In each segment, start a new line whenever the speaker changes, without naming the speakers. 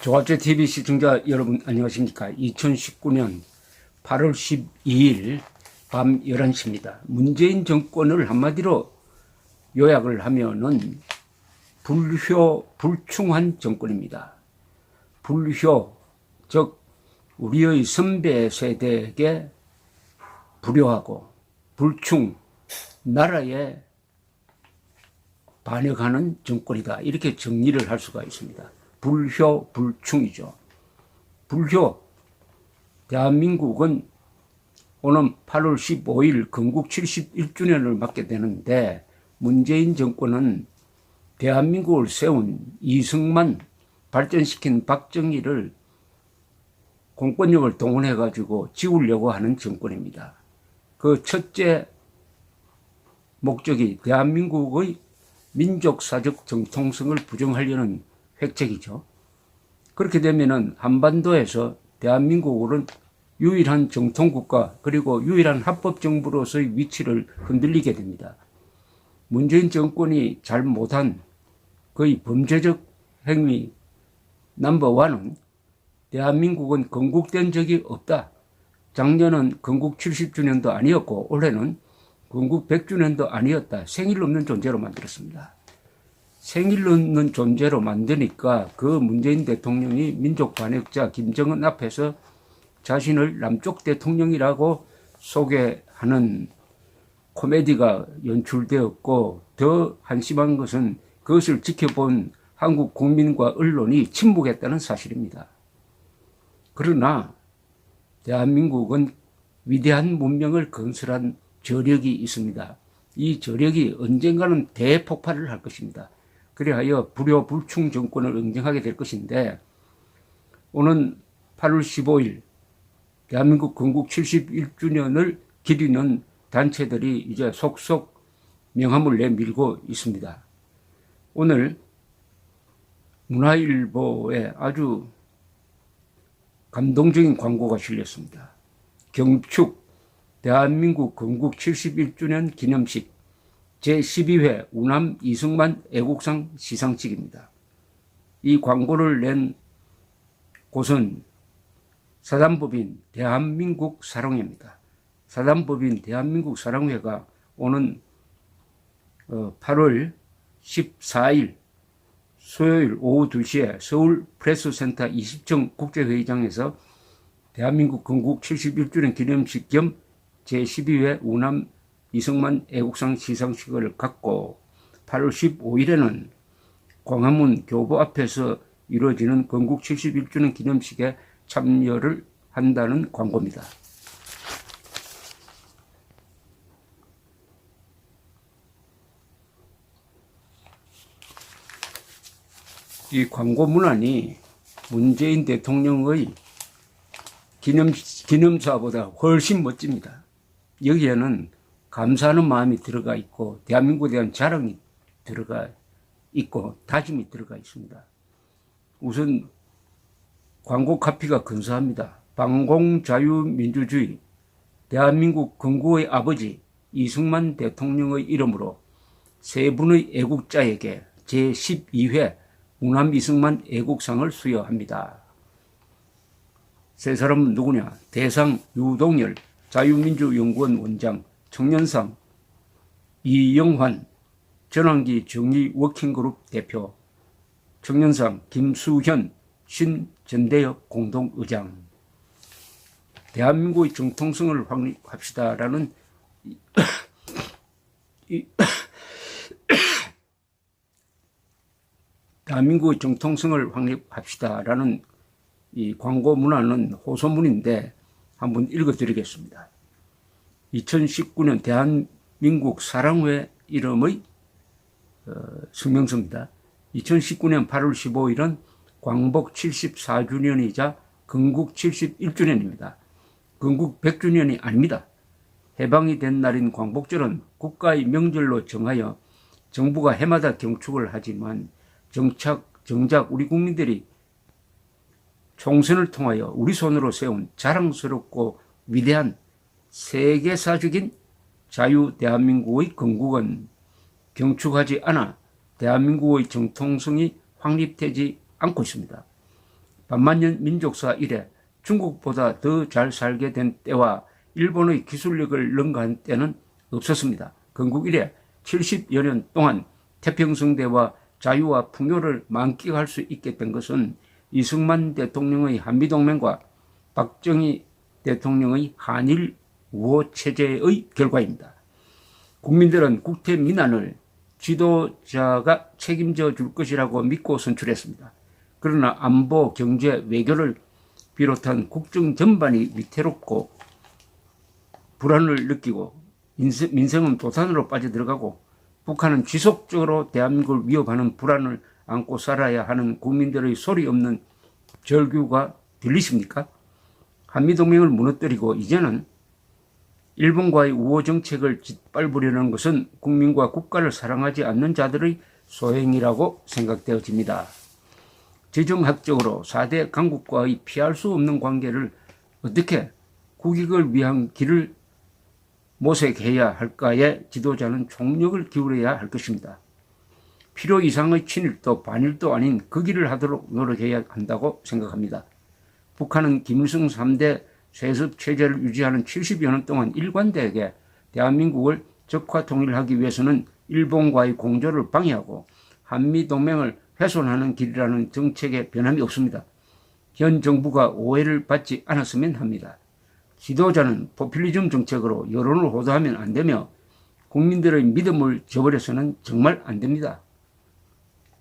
조합제 TV 시청자 여러분 안녕하십니까. 2019년 8월 12일 밤 11시입니다. 문재인 정권을 한마디로 요약을 하면은 불효불충한 정권입니다. 불효, 즉 우리의 선배 세대에게 불효하고 불충, 나라에 반역하는 정권이다. 이렇게 정리를 할 수가 있습니다. 불효, 불충이죠. 불효, 대한민국은 오는 8월 15일 건국 71주년을 맞게 되는데 문재인 정권은 대한민국을 세운 이승만 발전시킨 박정희를 공권력을 동원해가지고 지우려고 하는 정권입니다. 그 첫째 목적이 대한민국의 민족사적 정통성을 부정하려는 획책이죠. 그렇게 되면은 한반도에서 대한민국은 유일한 정통국가 그리고 유일한 합법정부로서의 위치를 흔들리게 됩니다. 문재인 정권이 잘 못한 거의 범죄적 행위 넘버원은 대한민국은 건국된 적이 없다. 작년은 건국 70주년도 아니었고 올해는 건국 100주년도 아니었다. 생일 없는 존재로 만들었습니다. 생일 없는 존재로 만드니까 그 문재인 대통령이 민족 반역자 김정은 앞에서 자신을 남쪽 대통령이라고 소개하는 코미디가 연출되었고 더 한심한 것은 그것을 지켜본 한국 국민과 언론이 침묵했다는 사실입니다. 그러나 대한민국은 위대한 문명을 건설한 저력이 있습니다. 이 저력이 언젠가는 대폭발을 할 것입니다. 그리하여 불효불충 정권을 응징하게 될 것인데 오는 8월 15일 대한민국 건국 71주년을 기리는 단체들이 이제 속속 명함을 내밀고 있습니다. 오늘 문화일보에 아주 감동적인 광고가 실렸습니다. 경축 대한민국 건국 71주년 기념식 제12회 우남 이승만 애국상 시상식입니다. 이 광고를 낸 곳은 사단법인 대한민국 사랑회입니다. 사단법인 대한민국 사랑회가 오는 8월 14일 수요일 오후 2시에 서울 프레스센터 20층 국제회의장에서 대한민국 건국 71주년 기념식 겸 제12회 우남 이승만 애국상 시상식을 갖고 8월 15일에는 광화문 교보 앞에서 이루어지는 건국 71주년 기념식에 참여를 한다는 광고입니다. 이 광고 문안이 문재인 대통령의 기념사보다 훨씬 멋집니다. 여기에는 감사하는 마음이 들어가 있고 대한민국에 대한 자랑이 들어가 있고 다짐이 들어가 있습니다. 우선 광고 카피가 근사합니다. 방공자유민주주의 대한민국 건국의 아버지 이승만 대통령의 이름으로 세 분의 애국자에게 제12회 우남 이승만 애국상을 수여합니다. 세 사람은 누구냐? 대상 유동열 자유민주연구원 원장, 청년상 이영환 전환기 정의 워킹그룹 대표, 청년상 김수현 신전대협 공동의장. 대한민국의 정통성을 확립합시다라는 대한민국의 정통성을 확립합시다라는 이 광고 문안은 호소문인데 한번 읽어드리겠습니다. 2019년 대한민국 사랑회 이름의 성명서입니다. 2019년 8월 15일은 광복 74주년이자 건국 71주년입니다. 건국 100주년이 아닙니다. 해방이 된 날인 광복절은 국가의 명절로 정하여 정부가 해마다 경축을 하지만 정작 우리 국민들이 총선을 통하여 우리 손으로 세운 자랑스럽고 위대한 세계사적인 자유 대한민국의 건국은 경축하지 않아 대한민국의 정통성이 확립되지 않고 있습니다. 반만민족사 이래 중국보다 더 잘 살게 된 때와 일본의 기술력을 능가한 때는 없었습니다. 건국 이래 70여 년 동안 태평성대와 자유와 풍요를 만끽할 수 있게 된 것은 이승만 대통령의 한미동맹과 박정희 대통령의 한일 우호 체제의 결과입니다. 국민들은 국태 민안을 지도자가 책임져 줄 것이라고 믿고 선출했습니다. 그러나 안보, 경제, 외교를 비롯한 국정 전반이 위태롭고 불안을 느끼고 민생은 도산으로 빠져들어가고 북한은 지속적으로 대한민국을 위협하는 불안을 안고 살아야 하는 국민들의 소리 없는 절규가 들리십니까? 한미동맹을 무너뜨리고 이제는 일본과의 우호 정책을 짓밟으려는 것은 국민과 국가를 사랑하지 않는 자들의 소행이라고 생각되어집니다. 지정학적으로 4대 강국과의 피할 수 없는 관계를 어떻게 국익을 위한 길을 모색해야 할까에 지도자는 총력을 기울여야 할 것입니다. 필요 이상의 친일도 반일도 아닌 그 길을 하도록 노력해야 한다고 생각합니다. 북한은 김일성 3대 세습 체제를 유지하는 70여 년 동안 일관되게 대한민국을 적화 통일하기 위해서는 일본과의 공조를 방해하고 한미동맹을 훼손하는 길이라는 정책에 변함이 없습니다. 현 정부가 오해를 받지 않았으면 합니다. 지도자는 포퓰리즘 정책으로 여론을 호도하면 안 되며 국민들의 믿음을 저버려서는 정말 안 됩니다.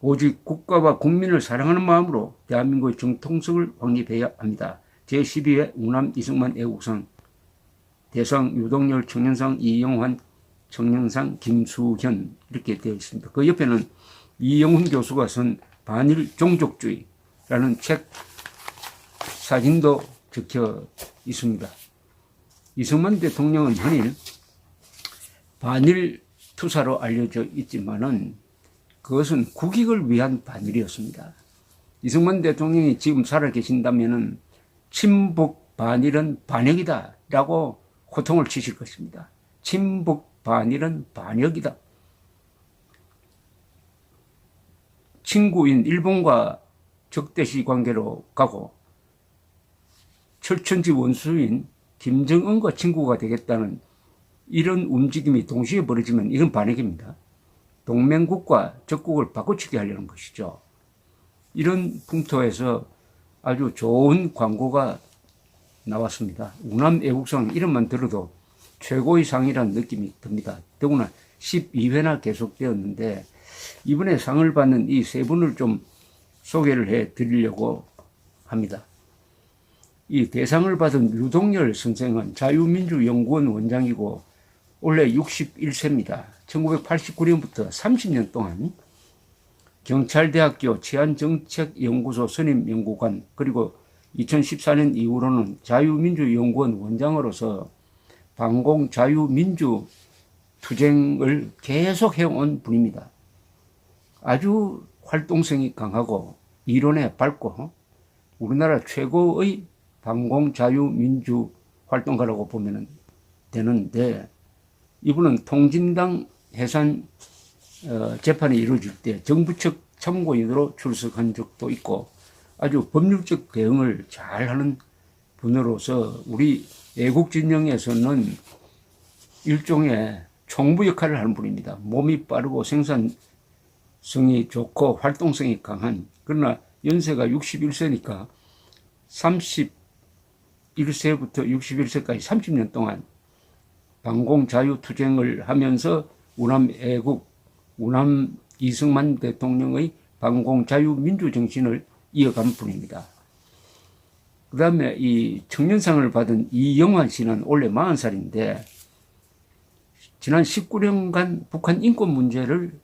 오직 국가와 국민을 사랑하는 마음으로 대한민국의 정통성을 확립해야 합니다. 제12회 우남 이승만 애국상 대상 유동열 청년상 이영환 청년상 김수현 이렇게 되어 있습니다. 그 옆에는 이영훈 교수가 쓴 반일 종족주의라는 책 사진도 적혀 있습니다. 이승만 대통령은 흔히 반일 투사로 알려져 있지만은 그것은 국익을 위한 반일이었습니다. 이승만 대통령이 지금 살아계신다면은 친북 반일은 반역이다 라고 호통을 치실 것입니다. 친북 반일은 반역이다. 친구인 일본과 적대시 관계로 가고 철천지 원수인 김정은과 친구가 되겠다는 이런 움직임이 동시에 벌어지면 이건 반역입니다. 동맹국과 적국을 바꿔치기 하려는 것이죠. 이런 풍토에서 아주 좋은 광고가 나왔습니다. 우남 애국상 이름만 들어도 최고의 상이라는 느낌이 듭니다. 더구나 12회나 계속되었는데 이번에 상을 받는 이 세 분을 좀 소개를 해 드리려고 합니다. 이 대상을 받은 유동열 선생은 자유민주연구원 원장이고 원래 61세입니다. 1989년부터 30년 동안 경찰대학교 치안정책연구소 선임연구관 그리고 2014년 이후로는 자유민주연구원 원장으로서 반공자유민주 투쟁을 계속 해온 분입니다. 아주 활동성이 강하고 이론에 밝고 우리나라 최고의 반공자유민주 활동가라고 보면 되는데 이분은 통진당 해산 재판이 이루어질 때 정부 측 참고인으로 출석한 적도 있고 아주 법률적 대응을 잘하는 분으로서 우리 애국 진영에서는 일종의 총부 역할을 하는 분입니다. 몸이 빠르고 생산성이 좋고 활동성이 강한 그러나 연세가 61세니까 31세부터 61세까지 30년 동안 반공자유투쟁을 하면서 우남애국, 우남 이승만 대통령의 반공자유민주정신을 이어간 분입니다. 그 다음에 이 청년상을 받은 이영환 씨는 원래 40살인데 지난 19년간 북한 인권 문제를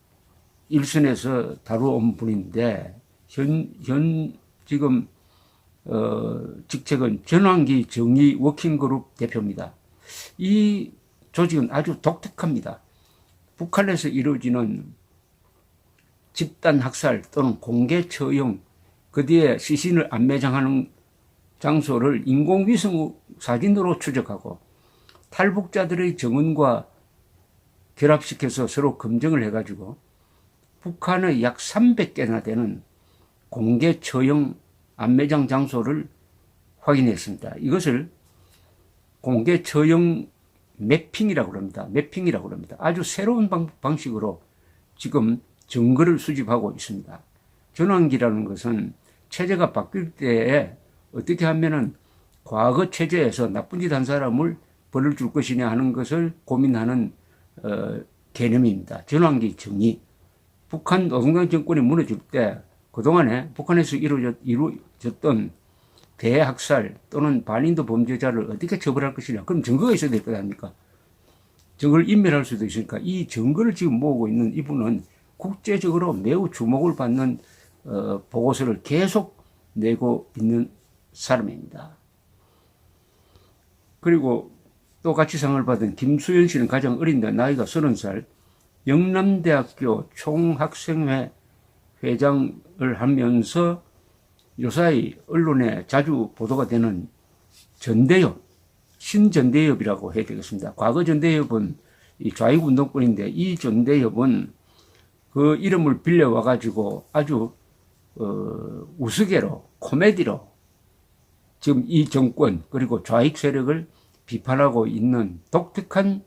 일선에서 다루어온 분인데 지금 직책은 전환기 정의 워킹그룹 대표입니다. 이 조직은 아주 독특합니다. 북한에서 이루어지는 집단 학살 또는 공개 처형, 그 뒤에 시신을 안매장하는 장소를 인공위성 사진으로 추적하고 탈북자들의 정언과 결합시켜서 서로 검증을 해가지고 북한의 약 300개나 되는 공개 처형 안매장 장소를 확인했습니다. 이것을 공개 처형 매핑이라고 합니다. 매핑이라고 합니다. 아주 새로운 방식으로 지금 증거를 수집하고 있습니다. 전환기라는 것은 체제가 바뀔 때에 어떻게 하면은 과거 체제에서 나쁜 짓 한 사람을 벌을 줄 것이냐 하는 것을 고민하는 개념입니다. 전환기 정의. 북한 노동당 정권이 무너질 때 그동안에 북한에서 이루어졌던 대학살 또는 반인도 범죄자를 어떻게 처벌할 것이냐. 그럼 증거가 있어야 될 거 아닙니까? 증거를 인멸할 수도 있으니까 이 증거를 지금 모으고 있는 이분은 국제적으로 매우 주목을 받는 보고서를 계속 내고 있는 사람입니다. 그리고 또 같이 상을 받은 김수현 씨는 가장 어린데 나이가 30살, 영남대학교 총학생회 회장을 하면서 요사이 언론에 자주 보도가 되는 전대협, 신전대협이라고 해야 되겠습니다. 과거 전대협은 이 좌익운동권인데 이 전대협은 그 이름을 빌려와가지고 아주 우스개로, 코미디로 지금 이 정권 그리고 좌익 세력을 비판하고 있는 독특한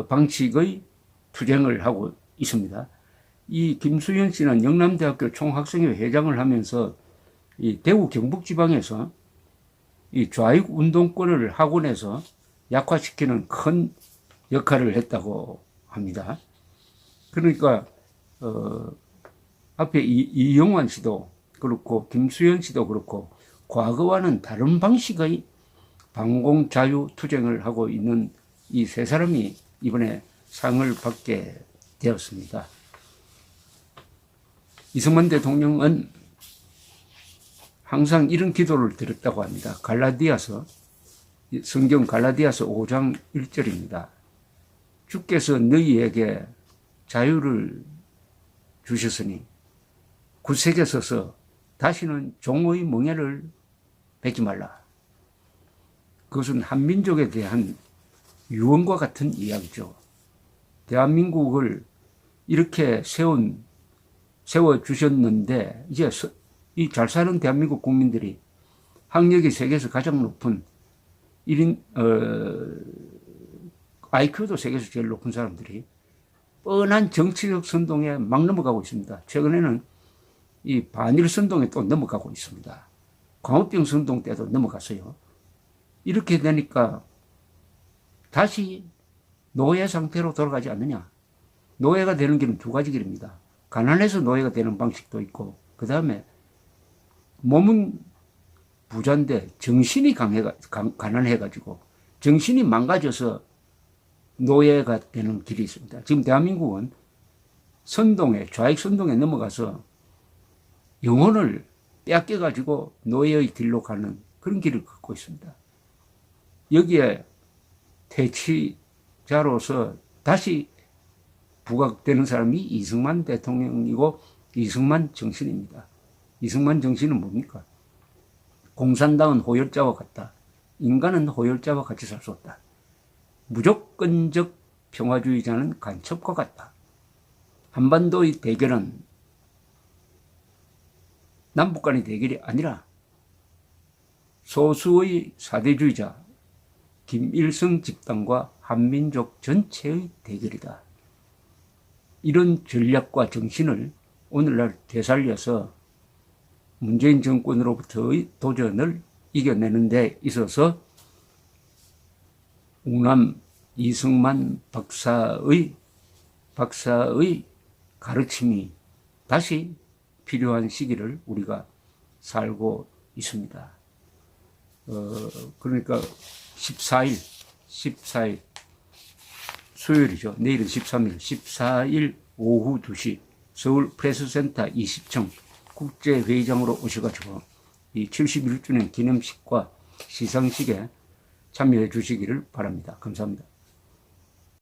방식의 투쟁을 하고 있습니다. 이 김수현 씨는 영남대학교 총학생회 회장을 하면서 이 대구 경북지방에서 이 좌익 운동권을 학원에서 약화시키는 큰 역할을 했다고 합니다. 그러니까 앞에 이영환 씨도 그렇고 김수현 씨도 그렇고 과거와는 다른 방식의 반공자유 투쟁을 하고 있는 이 세 사람이 이번에 상을 받게 되었습니다. 이승만 대통령은 항상 이런 기도를 드렸다고 합니다. 성경 갈라디아서 5장 1절입니다. 주께서 너희에게 자유를 주셨으니 굳세게 서서 다시는 종의 멍에를 뱉지 말라. 그것은 한민족에 대한 유언과 같은 이야기죠. 대한민국을 이렇게 세워주셨는데 이제 이 잘 사는 대한민국 국민들이 학력이 세계에서 가장 높은 IQ도 세계에서 제일 높은 사람들이 뻔한 정치적 선동에 막 넘어가고 있습니다. 최근에는 이 반일 선동에 또 넘어가고 있습니다. 광우병 선동 때도 넘어갔어요. 이렇게 되니까 다시 노예 상태로 돌아가지 않느냐. 노예가 되는 길은 두 가지 길입니다. 가난해서 노예가 되는 방식도 있고 그 다음에 몸은 부자인데 정신이 가난해가지고 정신이 망가져서 노예가 되는 길이 있습니다. 지금 대한민국은 좌익 선동에 넘어가서 영혼을 빼앗겨가지고 노예의 길로 가는 그런 길을 걷고 있습니다. 여기에 퇴치자로서 다시 부각되는 사람이 이승만 대통령이고 이승만 정신입니다. 이승만 정신은 뭡니까? 공산당은 호열자와 같다. 인간은 호열자와 같이 살 수 없다. 무조건적 평화주의자는 간첩과 같다. 한반도의 대결은 남북 간의 대결이 아니라 소수의 사대주의자 김일성 집단과 한민족 전체의 대결이다. 이런 전략과 정신을 오늘날 되살려서 문재인 정권으로부터의 도전을 이겨내는 데 있어서 우남 이승만 박사의 가르침이 다시 필요한 시기를 우리가 살고 있습니다. 그러니까 14일 수요일이죠. 내일은 13일, 14일 오후 2시 서울 프레스센터 20층 국제회의장으로 오셔가지고 이 71주년 기념식과 시상식에 참여해 주시기를 바랍니다. 감사합니다.